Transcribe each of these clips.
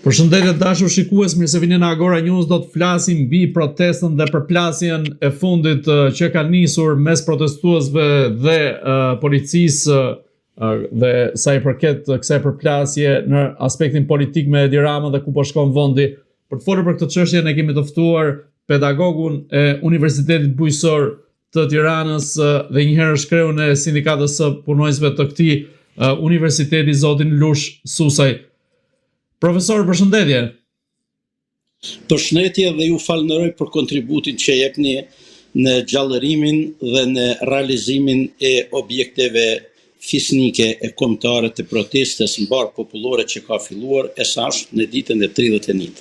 Përshëndetje dashur shikues, mirë se vini në Agora News. Do të flasim mbi protestën dhe përplasjen e fundit që ka nisur mes protestuesve dhe policisë dhe sa i përket kësaj përplasje në aspektin politik me Edi Ramën dhe ku po shkon vendi. Për të folur për këtë çështje ne kemi të ftuar pedagogun e Universitetit Bujqësor të Tiranës dhe njëherë shkreun e sindikatës së punonjësve të këtij universiteti, zotin Lush Susaj. Profesor, përshëndetje. Përshëndetje dhe ju falenderoj për kontributin që jepni në gjallërimin dhe në realizimin e objekteve fisnike e kombëtare të protestës mbar popullore që ka filluar e sash në ditën e 31.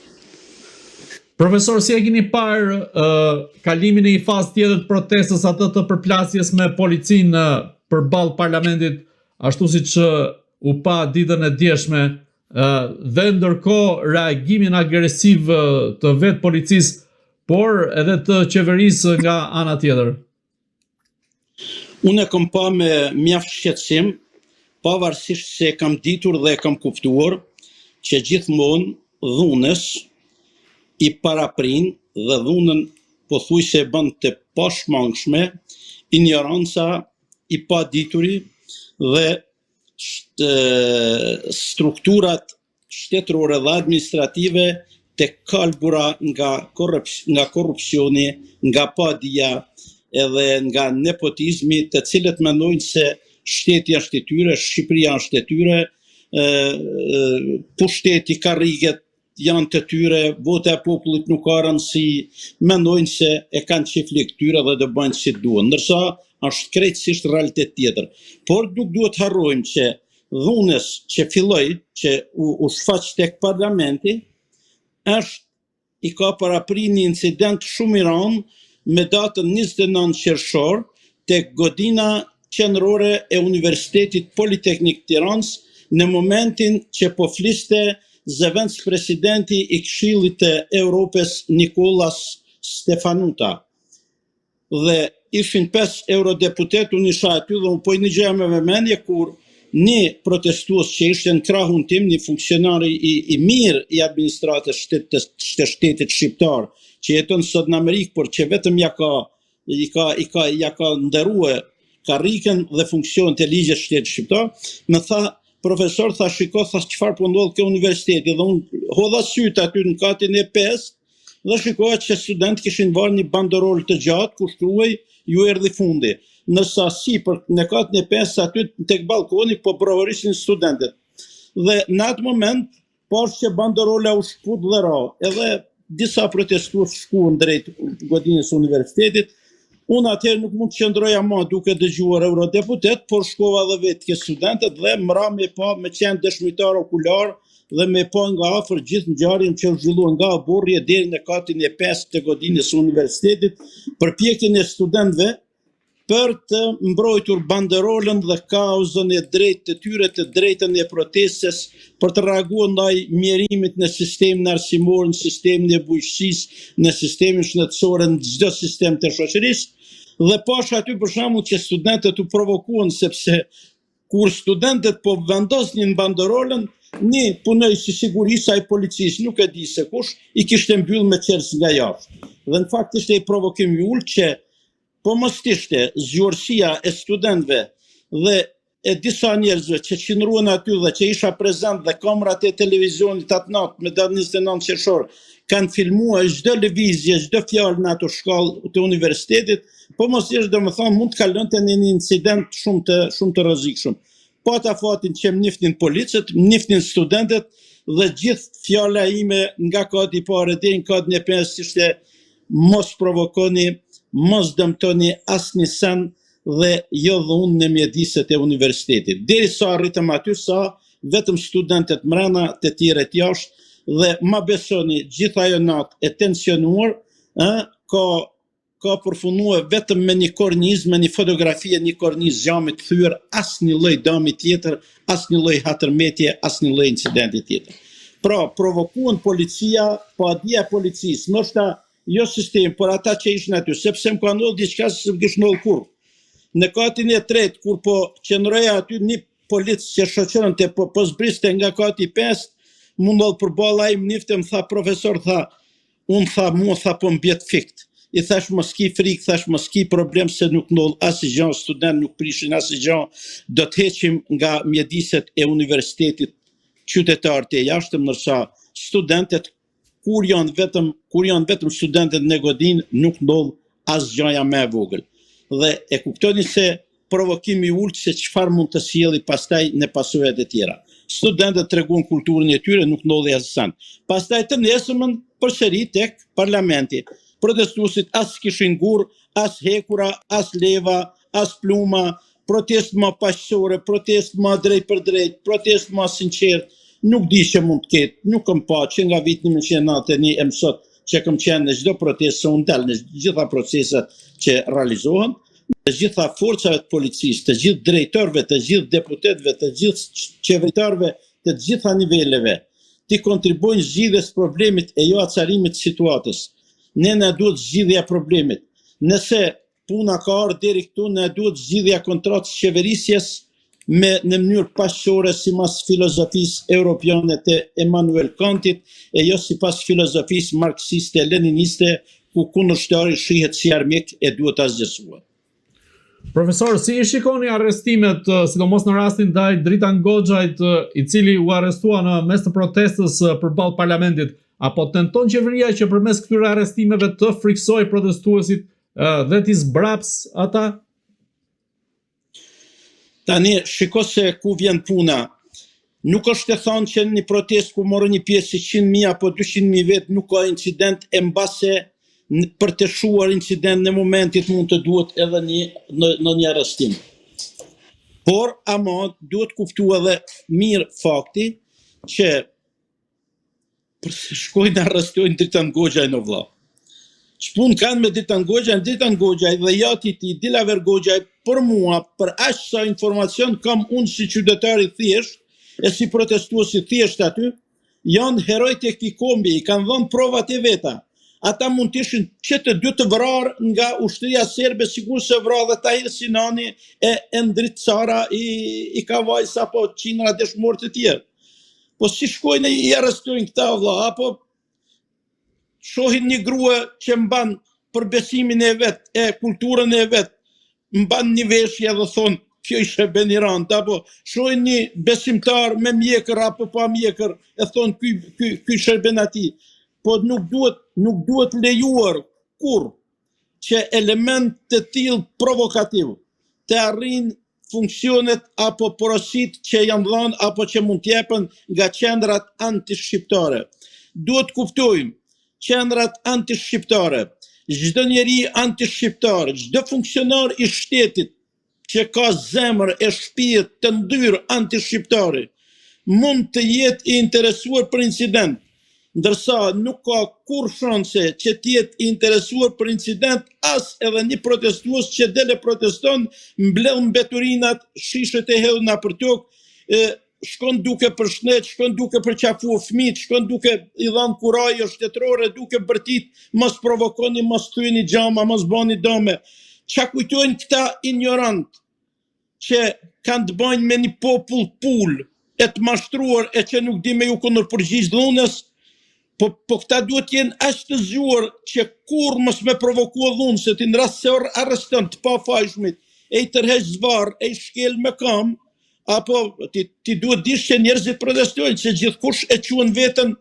Profesor, si e keni parë kalimin e një fazë tjetër të protestës, atë të përplasjes me policinë përballë parlamentit, ashtu siç u pa ditën e djeshme, dhe ndërkohë reagimin agresiv të vetë policisë, por edhe të qeverisë nga ana tjetër? Unë e kam pa me mjaft shqetësim, pavarësisht se kam ditur dhe kam kuptuar që gjithmonë dhunës i paraprin dhe dhunën pothuajse bën të pashmangshme ignoranca i padituri dhe strukturat shtetërore dhe administrative të kalbura nga korrupsioni, nga padia edhe nga nepotizmi, të cilët mendojnë se shteti është i tyre, Shqipëria është e tyre, pushteti, karriget janë të tyre, vota e popullit nuk ka rëndësi, mendojnë se e kanë çiflik tyre dhe do bëjnë si duan, ndërsa është krejtësisht realitet tjetër. Por nuk duhet harrojmë që dhunës që filloi, që u shfaq tek parlamenti, i ka paraprir një incident shumë i rëndë me datën 29 qershor tek godina qendrore e Universitetit Politeknik Tiranës, në momentin që po fliste zëvendës presidenti i Këshillit të Europës Nikolas Stefanuta. Dhe ishin 5 eurodeputet, unë isha aty dhe unë po një gjë me vëmendje kur një protestues që ishte në krahun tim, një funksionari i mirë i administratës të shtetit shqiptar, që jeton sot në Amerikë, por që vetëm ja ka nderuar karrikën dhe funksionin e ligjit shtetit shqiptar, më tha, profesor, tha shiko, tha çfarë po ndodh ke universiteti, dhe unë hodha syt aty në katin e 5 dhe shikoja që studentët kishin varë një banderol të gjatë ku shkruaj ju erdhi fundi. Nërsa në katin e 5 aty tek balkoni po provorishin studentët. Dhe në atë moment pash që banderola u shkput dhe ra, edhe disa protestues shkuan drejt godinës së universitetit. Unë atëherë nuk mund të qëndroja më duke dëgjuar eurodeputet, por shkova edhe vetë ke studentët dhe mra me pa me qenë dëshmitar okular dhe me pa nga afër gjithë ngjarjen që u zhvillua nga burrje deri në katin e 5 të godinës së universitetit, përpjekjen e studentëve për të mbrojtur banderolën dhe kauzën e drejtë të tyre, të drejtën e protestës, për të reaguar ndaj mjerimit në sistemin arsimor, në sistemin e bujqësisë, në sistemin shëndetësor, në çdo sistem të shoqërisë. Dhe pash aty për shembull që studentët u provokuan, sepse kur studentët po vendosnin banderolën, një punojës i sigurisë ai policisë, nuk e di se kush, i kishte mbyll me qelës nga jashtë. Dhe në fakt ishte i provokim i ulët që po mos ishte zgjuarësia e studentëve dhe e disa njerëzve që qëndruan aty dhe që isha prezent dhe kamerat e televizionit atë natë me datën 29 qershor kanë filmuar çdo lëvizje, çdo fjalë në ato shkallë të universitetit, po mos ishte domethënë mund të kalonte në një incident shumë të rrezikshëm. Po ata fatin që më nifnin policët, më nifnin studentët dhe gjithë fjala ime nga kati i parë deri në katin e 5 ishte mos provokoni, mos dëmtoni asnjë sen dhe jo dhunë në mjediset e universitetit. Derisa arritëm aty sa vetëm studentët mrena, të tjerët jashtë, dhe ma besoni gjithë ajo natë e tensionuar, ka përfunduar vetëm me një kornizë, me një fotografi e një kornizë xhamit thyer, asnjë lloj dëmi tjetër, asnjë lloj hatërmetje, asnjë lloj incidenti tjetër. Pra, provokuan policia, padia e policisë, ndoshta jo sistemi, por ata që ishin aty, sepse më ka ndodhur diçka që s'm kishte ndodhur kurrë. Në katin e 3, kur po qëndroja aty një policë që shoqëronte po zbriste nga kati 5, mundol përballa im nifte më tha profesor, tha, unë tha mua tha po mbjet fikt. I thash mos ki frikë, thash mos ki problem se nuk ndodh asgjë, student nuk prishin asgjë, do të heqim nga mjediset e universitetit qytetarët e jashtëm, ndërsa studentët kur janë vetëm studentët në godin nuk ndodh asgjëja më e vogël. Dhe e kuptoni se provokimi ult se çfarë mund të sjelli pastaj në pasojat e tjera. Studentët tregojnë kulturën e tyre, nuk ndodhi asgjë. Pastaj të nesërmën përsëri tek parlamenti. Protestuesit as kishin gur, as hekura, as leva, as pluma, protest më paqësore, protest më drejt për drejt, protest më sinqert, nuk di që mund të ketë, nuk kam pa që nga viti 1991 e mësot që kam qenë në çdo protestë, unë dal në gjitha proceset që realizohen, të gjitha forcave të policisë, të gjithë drejtorëve, të gjithë deputetëve, të gjithë qeveritarëve, të gjitha niveleve, ti kontribojnë zgjidhjes problemit e jo acarimit të situatës. Ne na duhet zgjidhja problemit. Nëse puna ka ardhur deri këtu, na duhet zgjidhja kontratës qeverisjes në mënyrë paqësore sipas filozofisë europiane të Emmanuel Kantit e jo sipas filozofisë marksiste leniniste ku kundërshtari shihet si armik e duhet azgjësuar. Profesor, si i shikoni arrestimet, sidomos në rastin ndaj Dritan Goxhait, i cili u arrestua në mes të protestës përballë parlamentit, apo tenton qeveria që përmes këtyre arrestimeve të friksojë protestuesit dhe t'i zbraps ata? Tani, shiko se ku vjen puna. Nuk është të thonë që në një protest ku morë një pjesë 100.000 apo 200.000 vetë nuk ka incident, e mbase për të shuar incident në momentit mund të duhet edhe në një arrestim. Por, ama, duhet kuptu edhe mirë fakti që shkojnë arrestojnë Dritan Goxhaj në vlla. Ç'pun kanë me Dritan Goxhaj dhe jati ti Dilaver Goxhaj, për mua, për aq sa informacion kam unë si qytetar i thjesht e si protestues i thjesht aty, janë herojt e këtij kombi, i kanë dhënë provat e veta. Ata mund të ishin që të dy të vrarë nga ushtria serbe, sikur se vra dhe Tahir Sinani e Endrit Cara i Kavajs apo qindra dëshmorë të tjerë. Po si shkojnë i arrestojnë këta vlla, apo shohin një grua që mban për besimin e vet, e kulturën e vet, mban një veshje dhe thonë kjo ishe Benirant, apo shohin një besimtar me mjekër apo pa mjekër, e thonë ky ishe Benati. Po nuk duhet lejuar kur që element të tillë provokativ të arrijnë funksionet apo porosit që janë dhënë apo që mund t'jepen nga qendrat antishqiptare. Duhet kuptojmë, qendrat antishqiptare, çdo njeri antishqiptar, çdo funksionar i shtetit që ka zemër e shpirt të ndyrë antishqiptare, mund të jetë i interesuar për incident, ndërsa nuk ka kur shanse që t'jetë i interesuar për incident as edhe një protestues që dele proteston, mbledh mbeturinat, shishet e hedhuna për tokë, shkon duke përshnet, shkon duke përqafuar fëmijët, shkon duke i dhënë kurajo shtetërore, duke bërtit, mos provokoni, mos thyeni xhama, mos bani dëme. Çka kujtojnë këta ignorant që kanë të bëjnë me një popull pul e të mashtruar e që nuk di me ju kundërpërgjigj dhunës. Po këta duhet jenë aq të zgjuar që kur mos me provokua dhunë, se ti në rast se arreston të pafajshmit, e i tërheq zvarr, e i shkel me kam, apo ti duhet dish që njerëzit protestojnë, se gjithkush e quan veten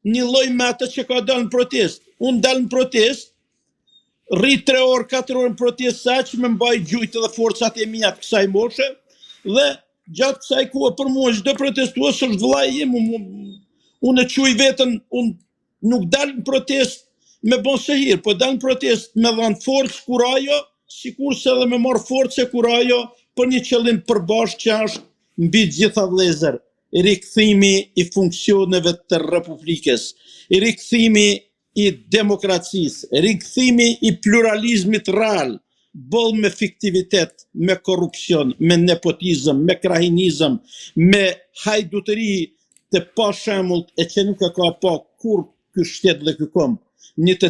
një lloj me atë që ka dalë në protest. Unë dal në protest, rri 3 orë, 4 orë në protest saq me mbaj gjujtë dhe forcat e mia të kësaj moshe, dhe gjatë kësaj kohë për mua çdo protestues është vllai im. Unë e quj vetën, unë nuk dal në protest me bon sehir, po dal në protest me dhanë forcë kurajo, sikur se edhe me marë forcë e kurajo për një qëllim përbashkë që është mbi gjitha vëllezër, rikthimi i funksioneve të Republikës, rikthimi i demokracisë, rikthimi i pluralizmit real, boll me fiktivitet, me korrupsion, me nepotizëm, me krahinizëm, me hajdutëri të pa shembull e që nuk e ka pa kur ky shtet dhe ky kom. Një të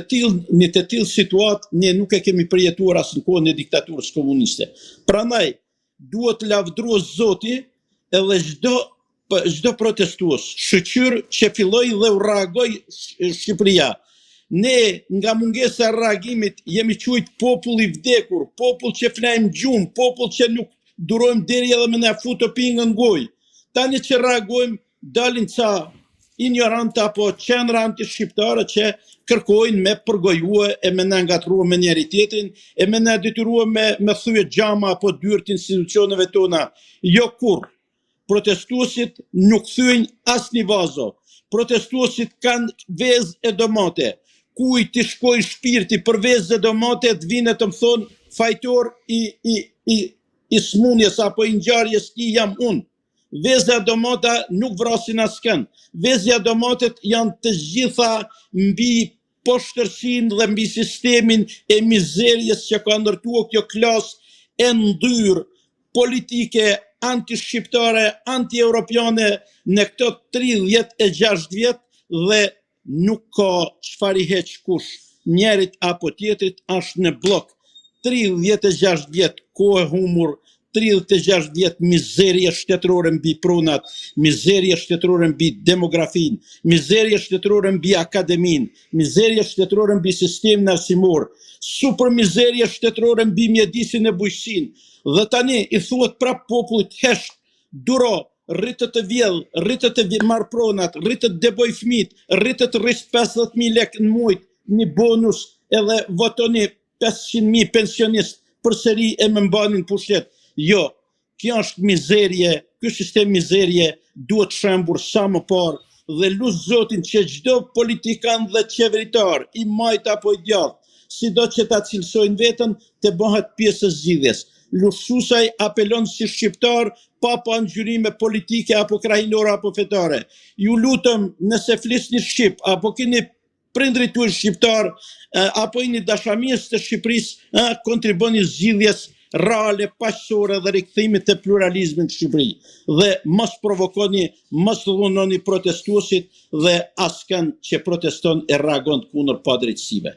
tillë situatë ne nuk e kemi përjetuar as në kohën e diktaturës komuniste. Prandaj duhet lavdruar Zoti edhe çdo çdo protestues, shqyr që filloi dhe u reagoi Shqipëria. Ne nga mungesa e reagimit jemi quajt popull i vdekur, popull që flajm gjumë, popull që nuk durojmë deri edhe me na futë pingën gojë. Tani që reagojmë, dalin ca ignorante apo qendra anti-shqiptare që kërkojnë me përgojue e me na ngatrua me njeri tjetrin, e me na detyrua me thyje xhama apo dyert institucioneve tona. Jo kurr. Protestuesit nuk thyejnë asnjë vazo. Protestuesit kanë vezë e domate. Kujt të shkoj shpirti për vezë e domate të vinë të më thonë fajtor i smunjes apo i ngjarjes ki jam unë. Vezja domata nuk vrasin askën. Vezja domatet janë të gjitha mbi poshtërsinë dhe mbi sistemin e mizerjes që ka ndërtuar kjo klasë e ndyrë politike anti-shqiptare, anti-europiane në këto 36 vjet dhe nuk ka çfarë i heq kush njerit apo tjetrit, është në blok. 36 vjet kohë humur, 36 vjet mizerie shtetërore mbi pronat, mizerie shtetërore mbi demografin, mizerie shtetërore mbi akademin, mizerie shtetërore mbi sistemin arsimor, super mizerie shtetërore mbi mjedisin e bujqësin. Dhe tani i thuhet prap popullit hesht, duro, rritët të vjell, rritët të marr pronat, rritët deboj fëmijët, rritët rrisht 50.000 lekë në muaj, një bonus, edhe votoni 500.000 pensionist përsëri e më mbanin pushtet. Jo, kjo është mizerie, ky sistem mizerie duhet shembur sa më parë dhe lut Zotin që çdo politikan dhe qeveritar, i majt apo i djathtë, sido që ta cilësojnë veten, të bëhet pjesë e zgjidhjes. Lushuesaj apelon si shqiptar pa ngjyrime politike apo krahilore apo fetare. Ju lutem, nëse flisni shqip apo keni prindrit tuaj shqiptar apo jeni dashamirës të Shqipërisë, kontriboni zgjidhjes reale, paqësore dhe rikthimit të pluralizmit në Shqipëri. Dhe mos provokoni, mos dhunoni protestuesit dhe askën që proteston e reagon kundër padrejtësive.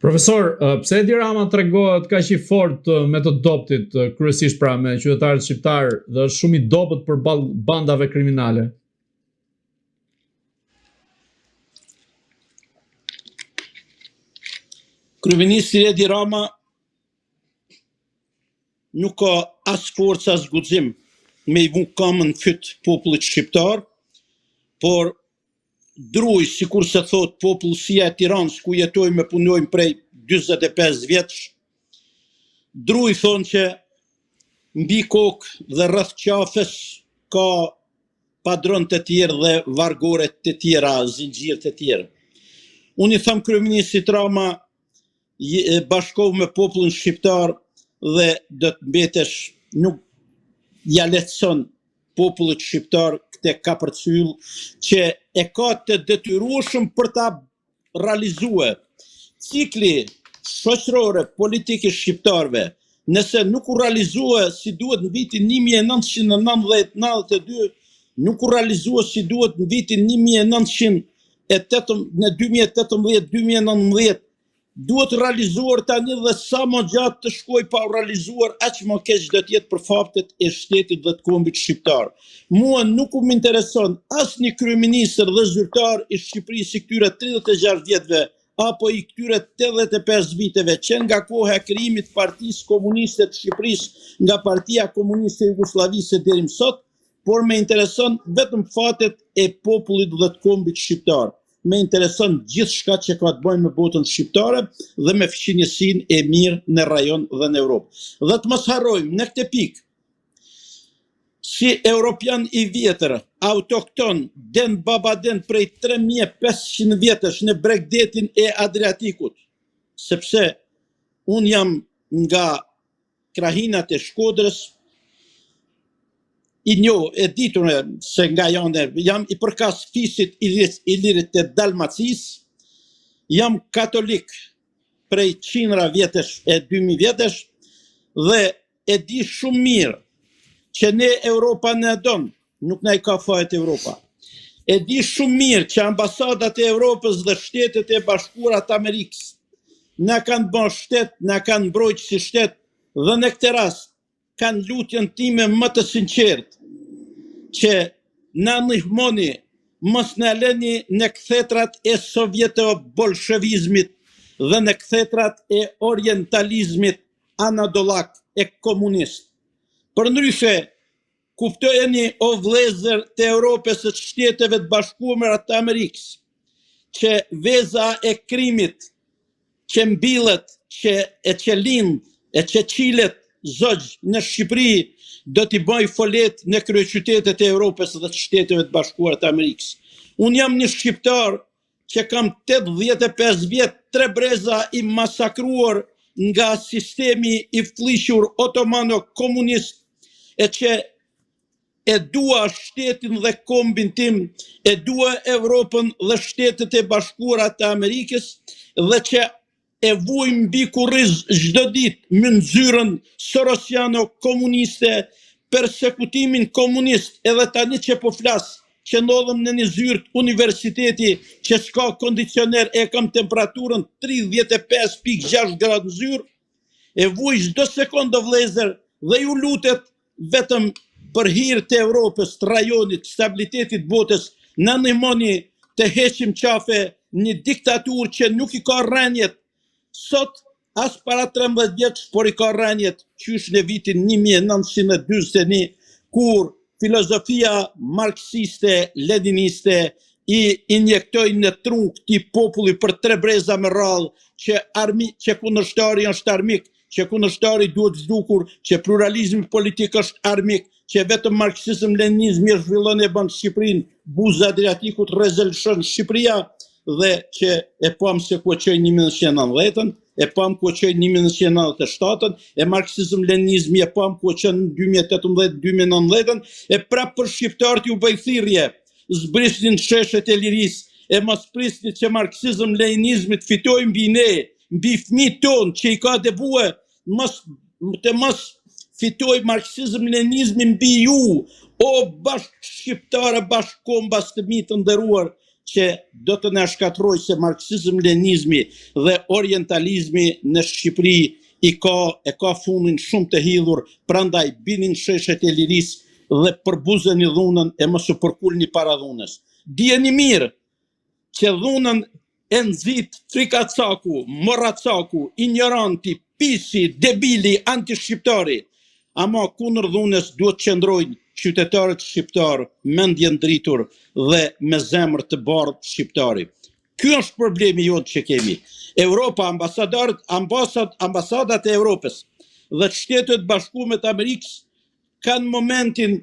Profesor, pse Edi Rama tregohet kaq i fortë me të doptit, kryesisht pra me qytetarët shqiptar, dhe është shumë i dobët për bandave kriminale? Kryeministri Edi Rama nuk ka as forcë as guxim me i vënë kamën fyt popullit shqiptar, por druj, sikur se thot popullsia e Tiranës ku jetojmë e punojmë prej 45 vjetësh, druj thonë që mbi kokë dhe rreth qafës ka padron të tjerë dhe vargore të tjera, zinxhir të tjerë. Unë i them kryeministrit Rama, bashkohu me popullin shqiptar dhe do të mbetesh, nuk ja lehtëson popullit shqiptar këtë kapërcyll që e ka të detyrueshëm për ta realizuar. Cikli shoqërore politike shqiptarëve, nëse nuk u realizua si duhet në vitin 1990-92, nuk u realizua si duhet në vitin 2018-2019, duhet realizuar tani dhe sa më gjatë të shkoj pa u realizuar, aq më keq do të jetë për faptet e shtetit dhe të kombit shqiptar. Mua nuk më intereson asnjë kryeministër dhe zyrtar i Shqipërisë i këtyre 36 vjetëve apo i këtyre 85 viteve që nga koha e krijimit të Partisë Komuniste të Shqipërisë, nga Partia Komuniste e Jugosllavisë deri më sot, por më intereson vetëm fatet e popullit dhe të kombit shqiptar. Me intereson gjithçka që ka të bëjë me botën shqiptare dhe me fqinjësinë e mirë në rajon dhe në Europë. Dhe të mos harrojmë në këtë pikë, si europian i vjetër, autokton, den babaden prej 3500 vjetësh në bregdetin e Adriatikut, sepse unë jam nga krahinat e Shkodrës, i ditur se nga janë, jam i përkas fisit Ilirit të Dalmacisë, jam katolik prej 100 vjetësh e 2000 vjetësh dhe e di shumë mirë që ne Europa në donë, nuk na i ka fajet Europa. E di shumë mirë që ambasadat e Europës dhe shtetet e bashkuara të Amerikës na kanë bën shtet, na kanë mbrojtur si shtet dhe në këtë rast kanë lutjen time më të sinqertë që na ndihmoni mos na lëni në kthetrat e sovjeto-bolshevizmit dhe në kthetrat e orientalizmit anadolak e komunist. Përndryshe, kuptojeni o vëllezër të Europës së Shteteve të Bashkuara të Amerikës, që veza e krimit që mbillet, që lind, e që qilet zogj në Shqipëri, do t'i bëj folet në kryeqytetet e Europës dhe të Shteteve të Bashkuara të Amerikës. Unë jam një shqiptar që kam 85 vjet, 3 breza i masakruar nga sistemi i fllihur otomano-komunist, e që e dua shtetin dhe kombin tim, e dua Evropën dhe Shtetet e Bashkuara të Amerikës, dhe që e vuj mbi kurriz çdo ditë mëndzyrën sorosiano-komuniste, persekutimin komunist, edhe tani që po flas, që ndodhem në një zyrë universiteti që s'ka kondicioner, e kam temperaturën 35.6 gradë në zyrë, e vuj çdo sekondë vëllezër, dhe ju lutet vetëm për hir të Evropës, të rajonit, stabilitetit botës, na ndihmoni të heqim qafe një diktaturë që nuk i ka rënjet sot as para 13 vjetësh, por i ka rënjet qysh në vitin 1941, kur filozofia marksiste, leniniste i injektoi në trunk këtij populli për 3 breza me radhë, që kundërshtari është armik, që kundërshtari duhet zhdukur, që pluralizmi politik është armik, që vetëm marksizëm-leninizmi e zhvillon e bën Shqipërinë buzë Adriatikut rezolshon Shqipëria, dhe që e pam se ku qoj 1990-ën, e pam ku qoj 1997-ën, e marksizëm-leninizmi e pam ku qoj 2018-2019-ën, e prap për shqiptarët ju bëj thirrje, zbrisnin sheshet e lirisë, e mos prisni që marksizëm-leninizmi të fitojnë mbi ne, mbi fëmijët tonë që i ka debue, mos fitoj marksizëm-leninizmi mbi ju, o bashkë shqiptare, bashkë kombas të mi të nderuar, që do të na shkatroj se marksizëm-leninizmi dhe orientalizmi në Shqipëri e ka fundin shumë të hidhur, prandaj binin sheshet e lirisë dhe përbuzeni dhunën e mos u përkulni para dhunës. Dijeni mirë që dhunën e nxit frikacaku, morracaku, ignoranti, pisi, debili, anti-shqiptari, ama kundër dhunës duhet qëndrojnë qytetarët shqiptarë, mendje ndritur dhe me zemër të bardhë shqiptari. Ky është problemi jonë që kemi. Europa, ambasadat e Europës dhe Shtetet Bashkuara të Amerikës kanë momentin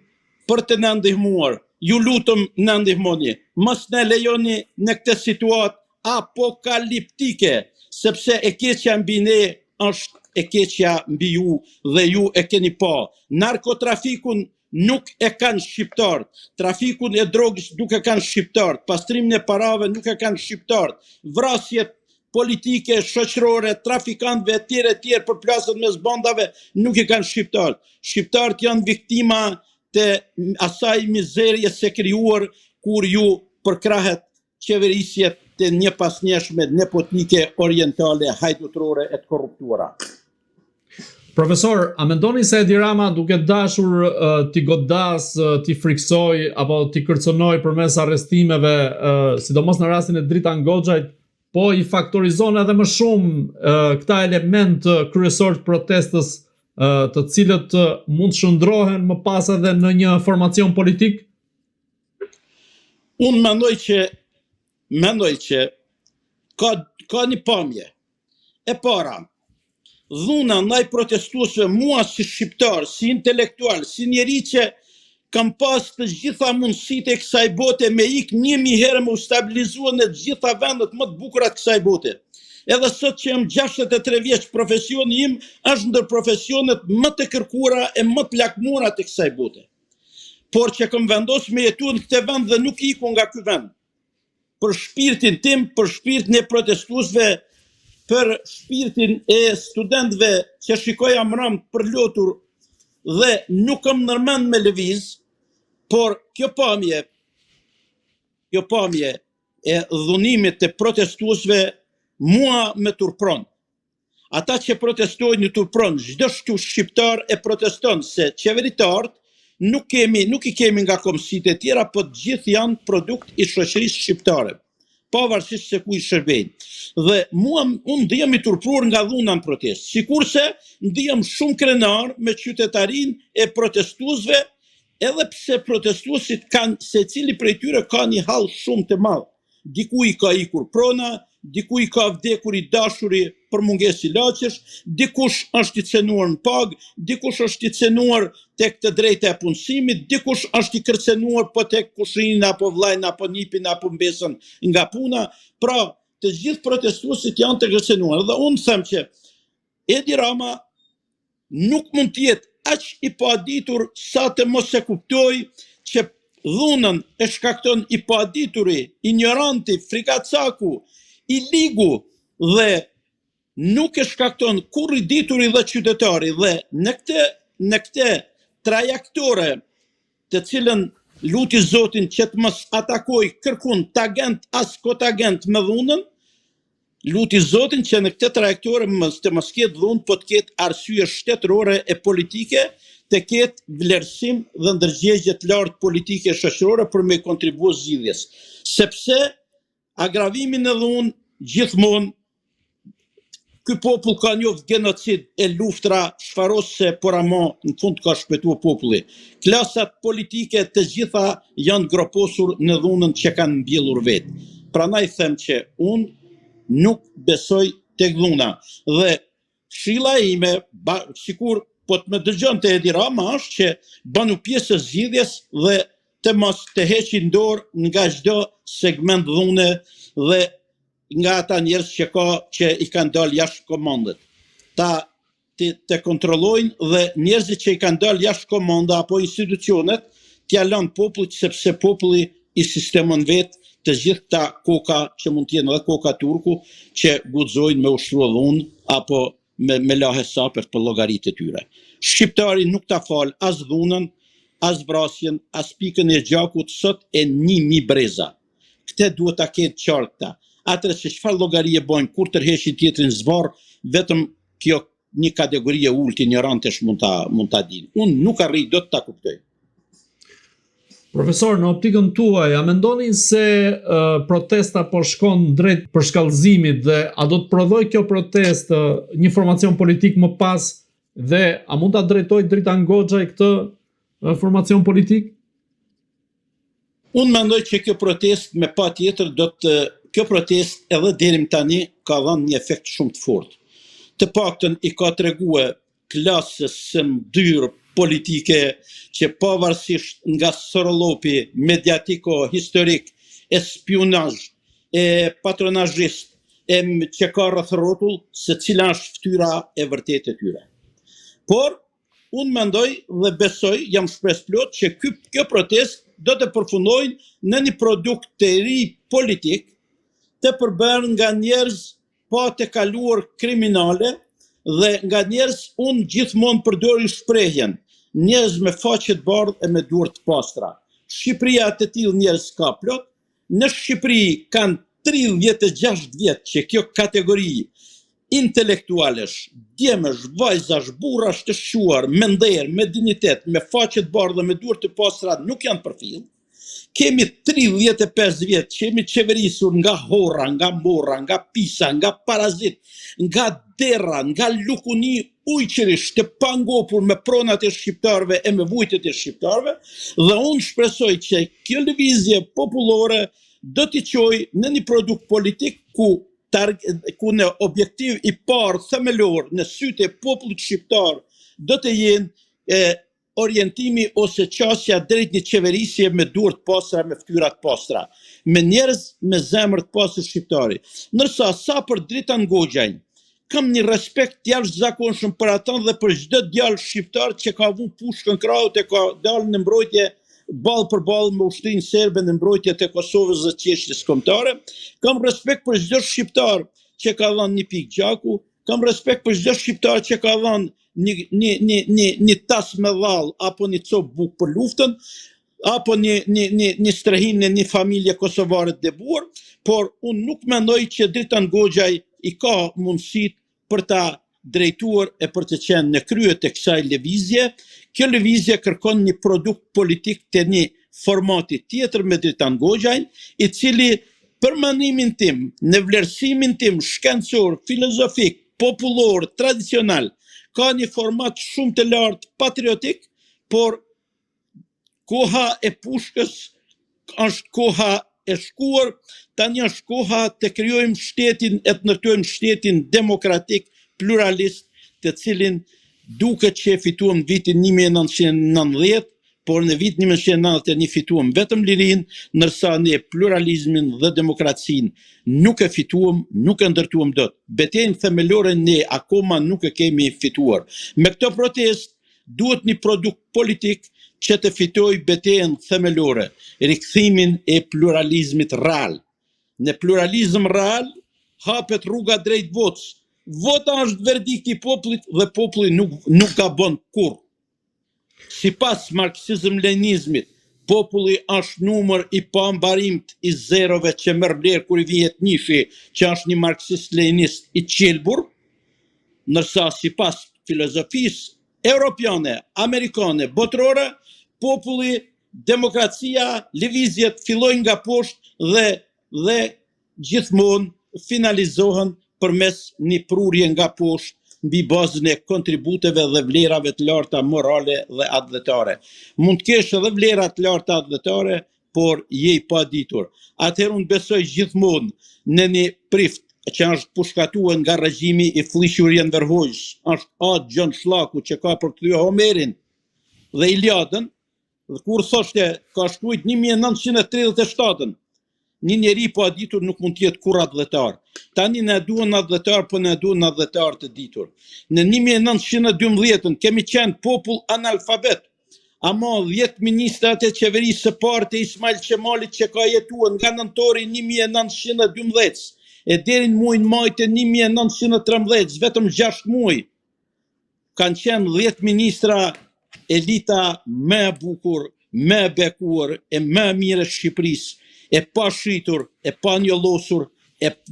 për të na ndihmuar. Ju lutem na ndihmoni. Mos na lejoni në këtë situatë apokaliptike, sepse e keqja mbi ne është e keqja mbi ju dhe ju e keni pa. Narkotrafikun nuk e kanë shqiptarët, trafikun e drogës nuk e kanë shqiptarët, pastrimin e parave nuk e kanë shqiptarët, vrasjet politike, shoqërore, trafikantëve e tjerë përplasjet mes bandave nuk e kanë shqiptarët. Shqiptarët janë viktima të asaj mizerje se krijuar kur ju përkrahet qeverisjet të një pasnjeshme, nepotike, orientale, hajdutrore e të korruptuara. Profesor, a mendoni se Edi Rama duke dashur t'i godas, t'i friksoj apo t'i kërcënoj përmes arrestimeve, sidomos në rastin e Dritan Goxhait, po i faktorizon edhe më shumë këta element kryesor të protestës, të cilët mund të shndrohen më pas edhe në një formacion politik? Unë mendoj që ka një pamje. E para, dhuna ndaj protestuesve, mua si shqiptar, si intelektual, si njeri që kam pas të gjitha mundësitë e kësaj bote me ik 1000 herë me u stabilizua në të gjitha vendet më të bukura të kësaj bote. Edhe sot që jam 63 vjeç, profesioni im është ndër profesionet më të kërkuara e më të lakmuara të kësaj bote. Por që kam vendosur me jetu në këtë vend dhe nuk iku nga ky vend. Për shpirtin tim, për shpirtin e protestuesve, për shpirtin e studentëve që shikoja mram për lotur dhe nuk kam nërmend me lëviz, por kjo pamje e dhunimit të protestuesve mua me turpron. Ata që protestojnë një turpron, çdo shqiptar e proteston se qeveritarët nuk i kemi nga komësitë e tjera, po të gjithë janë produkt i shoqërisë shqiptare, pavarësisht se ku i shërbejnë. Dhe unë ndihem i turpruar nga dhuna në protestë, sikurse ndihem shumë krenar me qytetarin e protestuesve, edhe pse protestuesit kanë, secili prej tyre ka një hall shumë të madh. Diku i ka ikur prona, diku i ka vdekur i dashuri për mungesë ilaçesh, dikush është i cenuar në pagë, dikush është i cenuar tek të drejta e punësimit, dikush është i kërcenuar po tek kushinin apo vllajin apo nipin apo mbesën nga puna. Pra, të gjithë protestuesit janë të kërcenuar. Dhe unë them që Edi Rama nuk mund të jetë aq i paditur sa të mos e kuptoj që dhunën e shkakton i padituri, ignoranti, frikacaku, i ligu, dhe nuk e shkakton kur i dituri dhe qytetari. Dhe në këtë trajektore të cilën luti Zotin që të mos atakoj kërkun tagent as kotagent me dhunën, luti Zotin që në këtë trajektore të mos ketë dhunë, po të ketë arsye shtetërore e politike, të ketë vlerësim dhe ndërgjegje të lartë politike e shoqërore për me kontribuar zgjidhjes. Sepse agravimin e dhunë gjithmonë ky popull ka njoft genocid e luftra shfarose, por ama në fund ka shpëtuar populli. Klasat politike të gjitha janë groposur në dhunën që kanë mbjellur vetë. Prandaj them që unë nuk besoj tek dhuna. Dhe këshilla ime, sikur po të më dëgjon të Edi Rama, është që banu pjesë e zgjidhjes dhe të mos të heqin dorë nga çdo segment dhune dhe nga ata njerëz që i kanë dalë jashtë komandet. Ta të kontrollojnë dhe njerëzit që i kanë dalë jashtë komanda apo institucionet t'ia lënë popullit, sepse populli i sistemon vetë të gjithë ta koka që mund t'jenë edhe koka turku që guxojnë me ushtruar dhunë apo me la hesapet për llogaritë e tyre. Shqiptari nuk ta fal as dhunën, as vrasjen, as pikën e gjakut sot e 1000 breza. Këtë duhet ta ketë qartë. Atëherë se çfarë llogarie bojnë kur tërheqin tjetrin zvarr, vetëm kjo një kategori e ulët ignorantesh mund ta dinë. Unë nuk arrij dot ta kuptoj. Profesor, në optikën tuaj, a mendoni se protesta po shkon drejt përshkallëzimit dhe a do të prodhoj kjo protestë një formacion politik më pas dhe a mund ta drejtoj Dritan Goxha këtë formacion politik? Unë mendoj që kjo protestë me patjetër kjo protestë edhe deri më tani ka dhënë një efekt shumë të fortë. Të paktën i ka treguar klasës së ndyrë politike që pavarësisht nga sorollopi mediatiko, historik, e spionazh, e patronazhist, që ka rreth rrotull, se cila është fytyra e vërtetë e tyre. Por unë mendoj dhe besoj, jam shpresë plot që kjo protestë do të përfundojnë në një produkt të ri politik, të përbërë nga njerëz pa të kaluar kriminale dhe nga njerëz unë gjithmonë përdori shprehjen njerëz me faqe të bardhë e me duar të pastra. Shqipëria të tillë njerëz ka plot. Në Shqipëri kanë 36 vjet që kjo kategori intelektualesh, djemësh, vajzash, burrash të shquar, me nder, me dignitet, me faqe të bardhë, me duar të pastra nuk janë përfill. Kemi 35 vjet që jemi qeverisur nga horra, nga morra, nga pisa, nga parazit, nga derra, nga lukuni ujqërisht të pangopur me pronat e shqiptarve e me vujtet e shqiptarve, dhe unë shpresoj që kjo lëvizje popullore do t'i qoj në një produkt politik ku në objektiv i parë themelor në sytë e popullit shqiptar do të jenë orientimi ose qasja drejt një qeverisje me duar të pastra, me fytyra të pastra, me njerëz me zemër të pastër shqiptari. Ndërsa sa për Dritan Goxhajn, kam një respekt jashtëzakonshëm për ata dhe për çdo djalë shqiptar që ka vu pushkën krahut e ka dalë në mbrojtje ballë për ballë me ushtrinë serbe në mbrojtje të Kosovës dhe qeshtjes kombëtare. Kam respekt për çdo shqiptar që ka dhënë një pikë gjaku, kam respekt për çdo shqiptar që ka dhënë një tas me dhall apo një copë bukë për luftën, apo një strehin në një familje kosovare të debuar, por unë nuk mendoj që Dritan Goxhaj i ka mundësit për ta drejtuar e për të qenë në krye të kësaj lëvizje. Kjo lëvizje kërkon një produkt politik të një formati tjetër me Dritan Goxhajn, i cili për mendimin tim, në vlerësimin tim shkencor, filozofik, popullor, tradicional, ka një format shumë të lartë patriotik, por koha e Pushkës është koha e shkuar, tani është koha të krijojmë shtetin, e të ndërtojmë shtetin demokratik, pluralist, të cilin duket që e fituam vitin 1990, por në vitin 1991 fituam vetëm lirinë, ndërsa ne pluralizmin dhe demokracinë nuk e fituam, nuk e ndërtuam dot. Betejën themelore ne akoma nuk e kemi fituar. Me këtë protest duhet një produkt politik që të fitoj betejën themelore, rikthimin e pluralizmit real. Në pluralizm real hapet rruga drejt votës. Vota është verdikti i popullit dhe populli nuk gabon kurrë. Sipas marksizm-leninizmit, populli është numër i pambarimtë i zerove që merr vlerë kur i vihet nishi, që është një marksist-leninist i qelbur, ndërsa sipas filozofisë europiane, amerikane, botërore, populli, demokracia, lëvizjet fillojnë nga poshtë dhe gjithmonë finalizohen përmes një prurje nga poshtë mbi bazën e kontributeve dhe vlerave të larta morale dhe atletare. Mund të kesh edhe vlera të larta atletare, por je i paditur. Atëherë unë besoj gjithmonë në një prift që është pushkatuar nga regjimi i Fllishur Enverhojës, është atë Gjon Shllaku që ka përkthyer Homerin dhe Iliadën, dhe kur thoshte ka shkruajt 1937-ën, një njeri pa ditur nuk mund të jetë kurrë atletar. Tani na duhen atletar, po na duhen atletar të ditur. Në 1912-ën kemi qenë popull analfabet, ama 10 ministrat e qeverisë së parë të Ismail Qemalit që ka jetuar nga nëntori 1912 e deri në muajin maj të 1913, vetëm 6 muaj, kanë qenë 10 ministra elita më e bukur, më e bekuar e më e mirë e Shqipërisë, e pa shritur, e pa njollosur,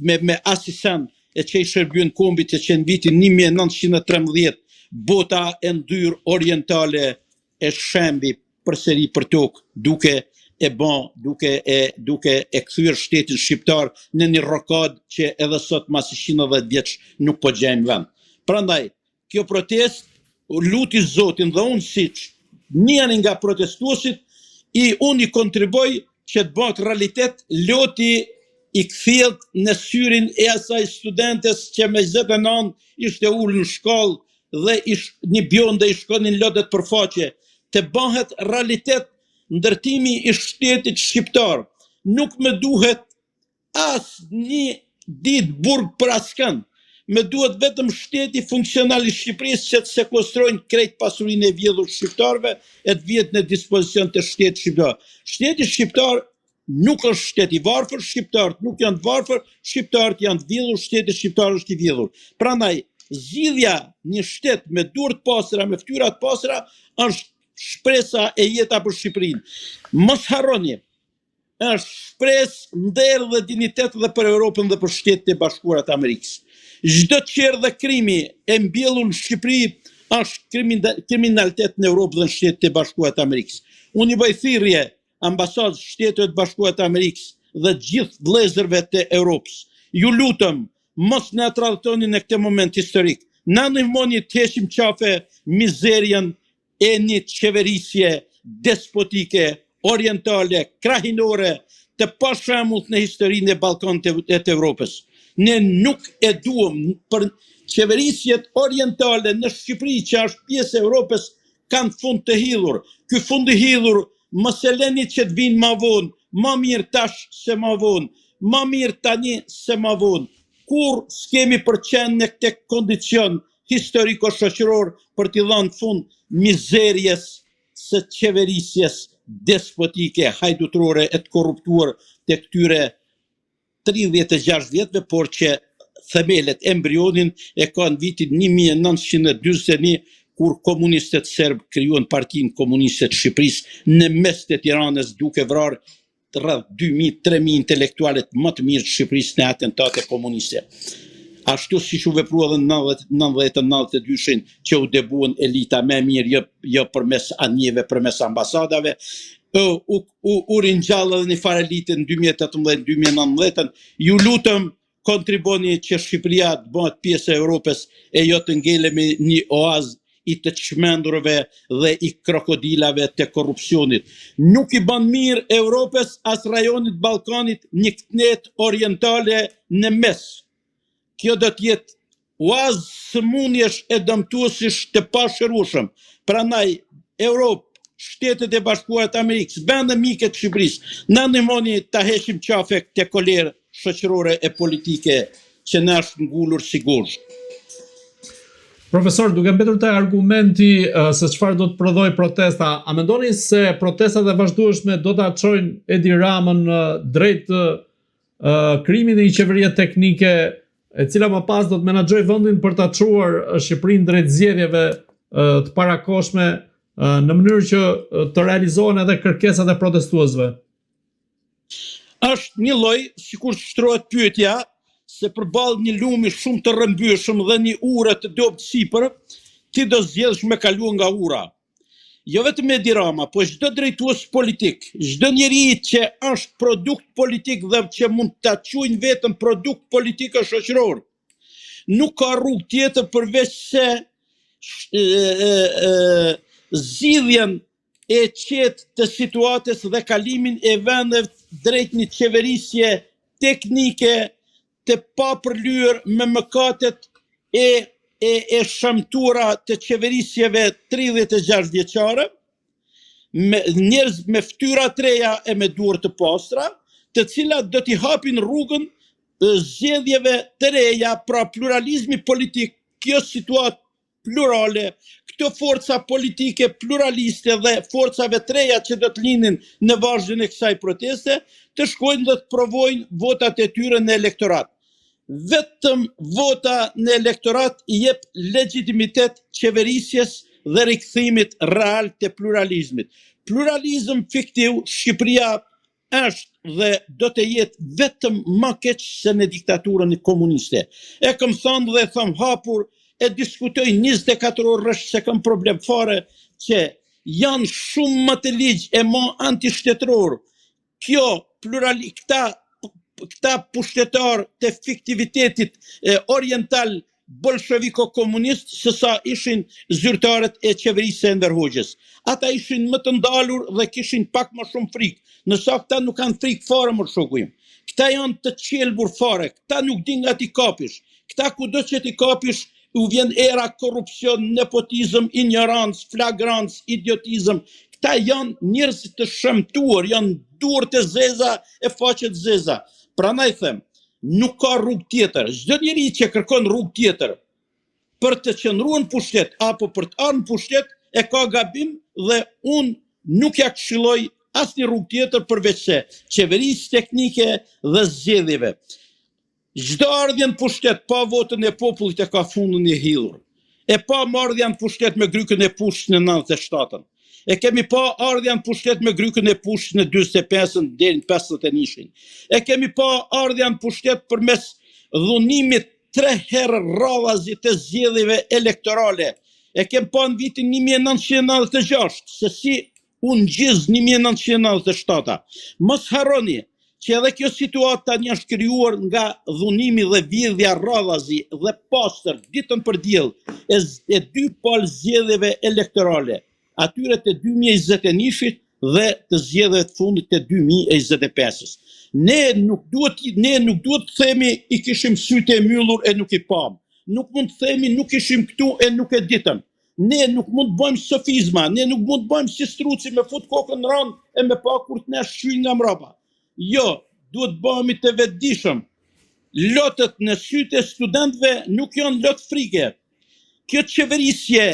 me asisen e që i shërbyen kombit që në vitin 1913 bota e ndyrë orientale e shembi përsëri për tokë, duke e kthyer shtetin shqiptar në një rrokad që edhe sot mas 110 vjeç nuk po gjejmë vend. Prandaj, kjo protest luti Zotin dhe unë siç njëri nga protestuesit unë i kontriboj që të bëhet realitet, loti i kthjellët në syrin e asaj studentes që me 29 ishte ulë në shkollë dhe një bjonde i shkonin lotët për faqe, të bëhet realitet ndërtimi i shtetit shqiptar. Nuk më duhet as një ditë burg për askën, më duhet vetëm shteti funksional i Shqipërisë që të sekuestrojnë krejt pasurinë e vjedhur shqiptarëve e të vjetë në dispozicion të shtetit shqiptar. Shteti shqiptar nuk është shtet i varfër, shqiptarët nuk janë të varfër, shqiptarët janë të vjedhur, shteti shqiptar është i vjedhur. Prandaj, zgjidhja një shtet me durë të pasura, me fytyra të pasura, është shpresa e jeta për Shqipërinë. Mos harroni, është shpresë nder dhe dignitet dhe për Europën dhe për Shtetet e Bashkuara të Amerikës. Çdo qerr dhe krimi e mbjellur në Shqipëri është kriminalitet në Europë dhe në Shtetet e Bashkuara të Amerikës. Unë i bëj thirrje ambasadës Shtetit të Bashkuara të Amerikës dhe gjithë vëllezërve të Europës. Ju lutem, mos na tradhtoni në këtë moment historik. Na ndihmoni të heqim qafe mizerien e një qeverisje despotike, orientale, krahinore, të pashemullt në historinë e Ballkanit e të Evropës. Ne nuk e duam për qeverisjet orientale në Shqipëri që është pjesë e Evropës kanë fund të hidhur. Ky fund i hidhur mos e leni që të vinë më vonë, më mirë tash se më vonë, më mirë tani se më vonë. Kur s'kemi për qenë në këtë kondicion historiko-shoqëror për t'i dhënë fund mizerjes së qeverisjes despotike, hajdutrore e të korruptuar të këtyre 36 vjetëve, por që themelet embrionin e ka në vitin 1941, kur komunistët serbë krijuan Partinë Komuniste të Shqipërisë në mes të Tiranës, duke vrarë rreth 2000-3000 intelektualet më të mirë të Shqipërisë në atentate komuniste. ashtu si që veprua dhe 90-92 që u debuën elita me mirë, jo përmes anjeve, përmes ambasadave, u rinjallë dhe një farë elitë në 2018-2019, ju lutëm kontriboni që Shqipëria të bëhet pjesë e Europës e jo të ngelemi një oazë i të çmendurve dhe i krokodilave të korrupsionit. Nuk i bën mirë Europës as rajonit Ballkanit një kthnet orientale në mes. Kjo do të jetë oazë sëmundjesh e dëmtuesish të pashërueshëm. Prandaj Europë, Shtetet e Bashkuara të Amerikës, vende mike të Shqipërisë, na ndihmoni ta heqim qafe këtë kolerë shoqërore e politike që na është ngulur si guzh. Profesor, duke mbetur te argumenti se çfarë do të prodhoj protesta, a mendoni se protestat e vazhdueshme do ta çojnë Edi Ramën drejt krijimit në një qeverie teknike, e cila më pas do të menaxhoj vendin për ta çuar Shqipërinë drejt zgjedhjeve të parakohshme në mënyrë që të realizohen edhe kërkesat e protestuesve? Është një lloj, sikur shtrohet pyetja, se përballë një lumi shumë të rrëmbyeshëm dhe një ure të dobët sipër, ti do zgjedhësh me kalu nga ura. Jo vetëm Edi Rama, po çdo drejtues politik, çdo njeri që është produkt politik dhe që mund ta quajnë vetëm produkt politik shoqëror, nuk ka rrugë tjetër përveç se zgjidhjen e qetë të situatës dhe kalimin e vendeve drejt një qeverisje teknike të papërlyer me mëkatet e shëmtura të qeverisjeve 36 vjeçare, njerëz me fytyra të reja e me duar të pastra, të cilat do t'i hapin rrugën zgjedhjeve të reja, pra pluralizmi politik, kjo situatë plurale, këto forca politike pluraliste dhe forcave të reja që do të linin në vazhdin e kësaj proteste, të shkojnë dhe të provojnë votat e tyre në elektorat. Vetëm vota në elektorat i jep legitimitet qeverisjes dhe rikthimit real të pluralizmit. Pluralizm fiktiv, Shqipëria është dhe do të jetë vetëm më keq se në diktaturën komuniste. E kam thënë dhe them hapur, e diskutoj 24 orë rresht se kam problem fare që janë shumë më të ligj e më antishtetror. Kjo këta pushtetar të fiktivitetit oriental bolsheviko-komunist se sa ishin zyrtarët e qeverisë së Enver Hoxhës. Ata ishin më të ndalur dhe kishin pak më shumë frikë. Nësa këta nuk kanë frikë fare më shokujmë. Këta janë të qelbur fare, këta nuk din nga ti kapish. Këta kudo që ti kapish, u vjen era korrupsion, nepotizëm, ignorancë, flagrancë, idiotizëm. Këta janë njerëz të shëmtuar, janë durë të zeza e faqet zeza. Prandaj them, nuk ka rrugë tjetër. Çdo njeri që kërkon rrugë tjetër për të qëndruar në pushtet apo për të ardhur në pushtet e ka gabim dhe unë nuk ja këshilloj asnjë rrugë tjetër përveç se qeverisë teknike dhe zgjedhjeve. Çdo ardhje në pushtet pa votën e popullit e ka fundin e hidhur. E pa marrëdhja në pushtet me grykën e pushtë në 97-ën. E kemi pa ardhja në pushtet me grykën e pushtë në 45-ën deri në 51-shin. E kemi pa ardhja në pushtet përmes dhunimit 3 herë radhazi të zgjedhjeve elektorale. E kemi pa në vitin 1996, se si u ngjiz 1997. Mos harroni që edhe kjo situatë tani është krijuar nga dhunimi dhe vjedhja radhazi dhe pastër ditën për diell e 2 palë zgjedhjeve elektorale, atyre të 2021-shit dhe të zgjedhjeve të fundit të 2025-s. Ne nuk duhet të themi i kishim sytë e mbyllur e nuk i pam. Nuk mund të themi nuk ishim këtu e nuk e ditëm. Ne nuk mund të bëjmë sofizma, ne nuk mund të bëjmë si struci me fut kokën në rand e me pa kur të na shqyjnë nga mbrapa. Jo, duhet bëhemi të vetëdijshëm. Lotët në sytë e studentëve nuk janë lot frike. Kjo qeverisje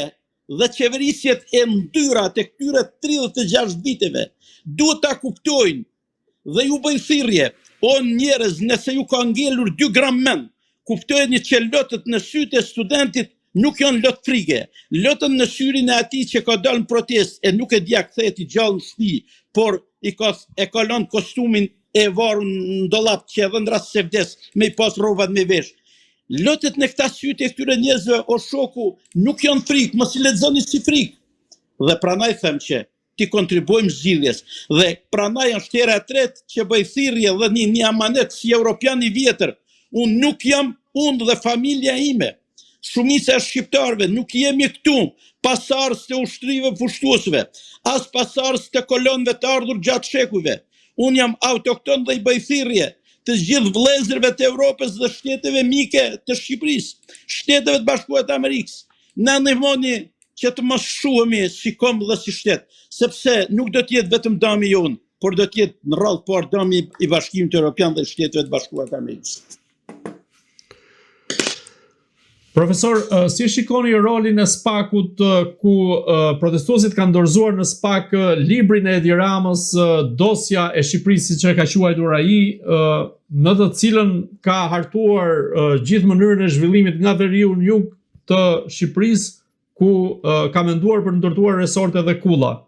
dhe qeverisjet e ndyra të këtyre 36 viteve duhet ta kuptojnë dhe ju bëjnë thirrje. O njerëz, nëse ju ka ngelur 2 gram mend, kuptojeni që lotët në sytë e studentit nuk janë lot frike. Lotën në syrin e atij që ka dalë në protestë e nuk e dia kthehet i gjallë në shtëpi, por e ka lënë kostumin e varur në dollap që edhe në rast se vdes me i pas rrobat me vesh. Lotet në këta sytë e këtyre njerëzve o shoku nuk janë frikë, mos i lexoni si frikë. Dhe pranaj them që ti kontribuojmë zgjidhjes. Dhe pranaj është hera e tretë që bëj thirrje dhe një amanet si europian i vjetër. Unë nuk jam, unë dhe familja ime, shumica e shqiptarëve, nuk jemi këtu pasardhës të ushtrive pushtuesve, as pasardhës të kolonëve të ardhur gjatë shekujve. Unë jam autokton dhe i bëj thirrje të gjithë vëllezërve të Evropës dhe shteteve mike të Shqipërisë, Shteteve të Bashkuara të Amerikës. Na ndihmoni që të mos shuhemi si kombë dhe si shtet, sepse nuk do të jetë vetëm dëmi jonë, por do të jetë në radhë parë dëmi i Bashkimit Evropian dhe Shteteve të Bashkuara të Amerikës. Profesor, si shikoni rolin e SPAK-ut ku protestuesit kanë dorëzuar në SPAK librin e Edi Ramës, dosja e Shqipërisë siç e ka quajtur ai, në të cilën ka hartuar gjithë mënyrën e zhvillimit nga veriu në jug të Shqipërisë, ku ka menduar për ndërtuar resorte dhe kulla?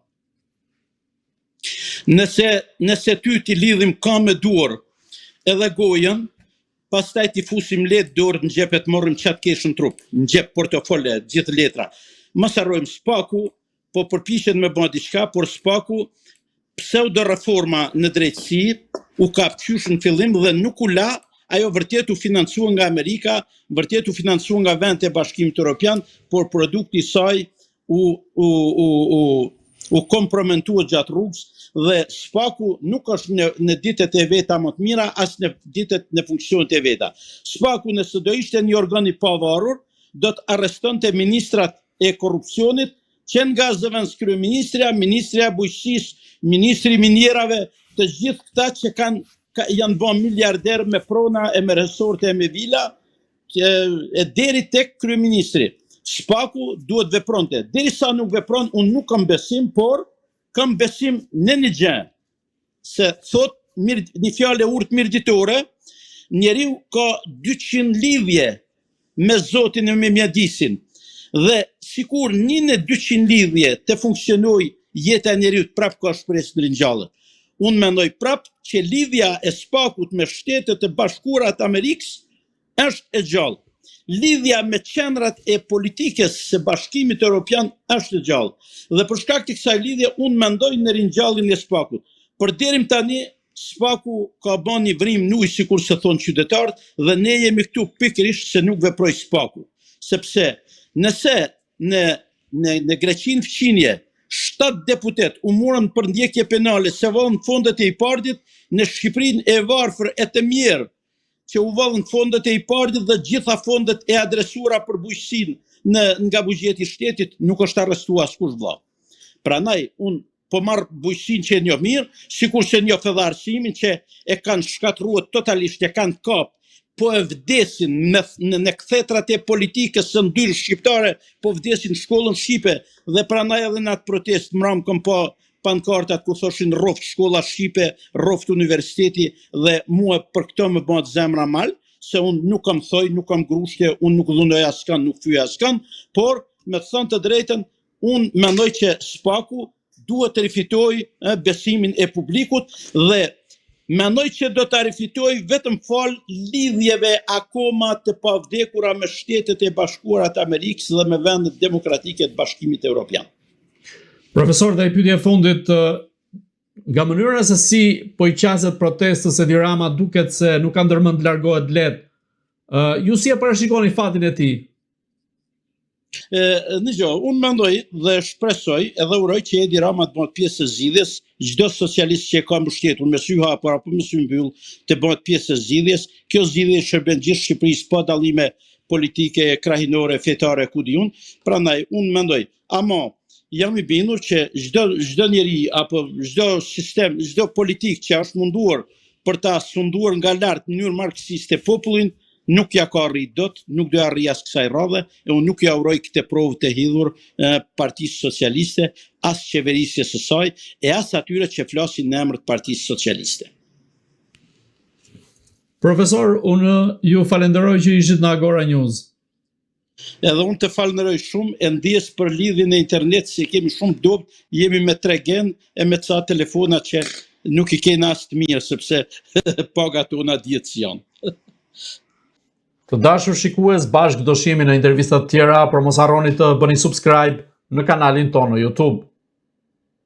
Nëse ty t'i lidhim ka me duar edhe gojën, pastaj t'i fusim letë dorë në gjep e të morrim qatë kesh në trup, në gjep portofole, gjithë letra. Mos harrojmë SPAK-u, po përpiqet me bën diçka, por SPAK-u pseudo reforma në drejtësi u ka qysh në fillim dhe nuk u la, ajo vërtet u financua nga Amerika, vërtet u financua nga vendet e Bashkimit Evropian, por produkti i saj u kompromentua gjatë rrugës dhe SPAK-u nuk është në ditët e veta më të mira, as në ditët në funksionet e veta. SPAK-u nëse do ishte një organ i pavarur, do të arrestonte ministrat e korrupsionit, që nga zëvendës kryeministria, ministria e bujqësisë, ministri i minjerave, të gjithë këta që janë bën miliarder me prona e me resorte e me vila, e deri tek kryeministri. SPAK-u duhet vepronte. Derisa nuk vepron, unë nuk kam besim, por kam besim në një gjë, se thot një fjalë urtë mirditore, njeriu ka 200 lidhje me Zotin e me mjedisin, dhe sikur një në 200 lidhje të funksionoj jeta e njeriu prap ka shpresë në ringjallje. Unë mendoj prap që lidhja e SPAK-ut me Shtetet e Bashkuara të Amerikës është e gjallë. Lidhja me qendrat e politikës së Bashkimit Evropian është e gjallë. Dhe për shkak të kësaj lidhje unë mendoj në ringjalljen e SPAK-ut. Por deri tani SPAK-u ka bën një vrim nuj, sikur se thonë qytetarët, dhe ne jemi këtu pikërisht se nuk veproi SPAK-u. Sepse nëse në Greqinë fqinje 7 deputet u morën për ndjekje penale se vallën fondet e IPARD-it, në Shqipërinë e varfër e të mirë që u vallën fondet e IPARD-it dhe gjitha fondet e adresuara për bujqësinë nga buxheti i shtetit, nuk është arrestuar askush vëlla. Prandaj unë po marr bujqësinë që e njoh mirë, sikur se njoh edhe arsimin që e kanë shkatruar totalisht, e kanë kap, po e vdesin në kthetrat e politikës së ndyrë shqiptare, po vdesin shkollën shqipe, dhe prandaj edhe në atë protest mram kam pa pankartat ku thoshin rroft shkolla shqipe, rroft universiteti, dhe mua për këto më bëhet zemra mal, se unë nuk kam thoj, nuk kam grushke, unë nuk dhunoj askan, nuk fyj askan, por me të thënë të drejtën, unë mendoj që SPAK-u duhet të rifitoj besimin e publikut dhe mendoj që do të rifitoj vetëm fal lidhjeve akoma të pavdekura me Shtetet e Bashkuara të Amerikës dhe me vendet demokratike të Bashkimit Evropian. Profesor, dhe i pyetja e fundit, nga mënyra se si po i qaset protestës Edi Rama, duket se nuk ka ndërmend të largohet lehtë. Ju si e parashikoni fatin e tij? Unë mendoj dhe shpresoj edhe uroj që Edi Rama të bëhet pjesë e zgjidhjes, çdo socialist që e ka mbështetur me sy hapur apo me sy mbyll të bëhet pjesë e zgjidhjes. Kjo zgjidhje shërben gjithë Shqipërisë pa dallime politike, krahinore, fetare, ku di unë. Prandaj unë mendoj, ama jam i bindur që çdo njeri apo çdo sistem, çdo politik që është munduar për ta sunduar nga lart në mënyrë marksiste popullin, nuk ja ka arrit dot, nuk do arrijë as kësaj radhe, e unë nuk ja uroj këtë provë të hidhur Partisë Socialiste, as qeverisjes së saj, e as atyre që flasin në emër të Partisë Socialiste. Profesor, unë ju falenderoj që ishit në Agora News. Edhe unë të falenderoj shumë, e ndjes për lidhjen e internet, se kemi shumë dob, jemi me 3G e me ca telefona që nuk i kena as të mirë, sepse pagat tona dihet si janë. Të dashur shikues, bashkë do shihemi në intervista të tjera, por mos harroni të bëni subscribe në kanalin tonë në YouTube.